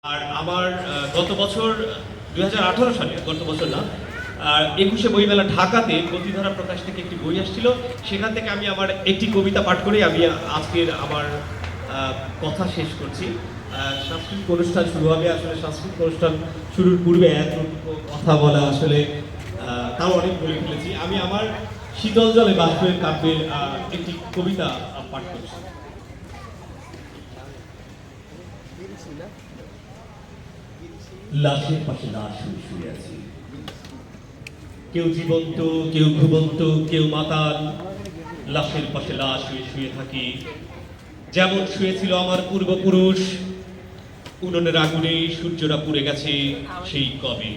আর আমার গত বছর 2018 সালে, গত বছর না, আর 21শে বইমেলা ঢাকাতে প্রতিধারা প্রকাশ থেকে একটি বই আসছিল। সেখান থেকে আমি আমার একটি কবিতা পাঠ করে আমি আজকের আমার কথা শেষ করছি। সাংস্কৃতিক অনুষ্ঠান শুরু হবে। আসলে সাংস্কৃতিক অনুষ্ঠান শুরুর পূর্বে এতটুকু কথা বলা আসলে তাও অনেক বলে ফেলেছি। আমি আমার শীতল জলে বাষ্পের কাব্যের একটি কবিতা পাঠ করছি। লাশের পাশে লাশ শুয়ে শুয়ে আছি, কেউ জীবন্ত, কেউ ঘুমন্ত, কেউ মাতাল। লাশের পাশে লাশ শুয়ে শুয়ে থাকি, যেমন শুয়েছিল আমার পূর্বপুরুষ। উনুনের আগুনে সূর্যটা পুড়ে গেছে সেই কবে।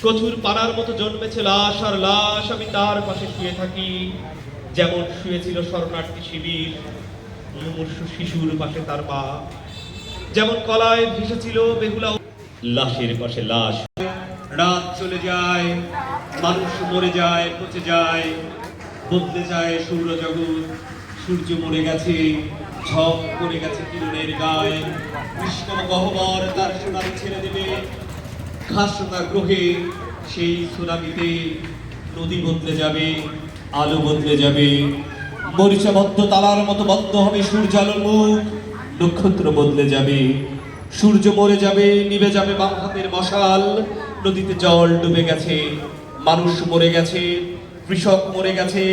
কচুর পানার মতো জন্মেছে লাশ আর লাশ, আমি তার পাশে শুয়ে থাকি, যেমন শুয়েছিল শরণার্থী শিবির মুমূর্ষু শিশুর পাশে তার মা, যেমন কলায় ভেসেছিল বেহুলা। লাশের পাশে লাশ। রাত চলে যায়, মানুষ মরে যায়, পচে যায়, বদলে যায় সৌরজগৎ। সূর্য মরে গেছে, ঝপ পড়ে গেছে কিরণের গায়ে। গ্রীষ্ম গহ্বর তার সুনামি ছেড়ে দেবে, ঘাসতা গ্রহে সেই সুনামিতে নদী বদলে যাবে, আলো বদলে যাবে। মরিচাবদ্ধ তালার মতো বন্ধ হবে সূর্যালোর মুখ, নক্ষত্র বদলে যাবে। সূর্য মরে যাবে, নিভে যাবে বাম হাতের মশাল। নদীতে জল ডুবে গেছে, মানুষ মরে গেছে, কৃষক মরে গেছে।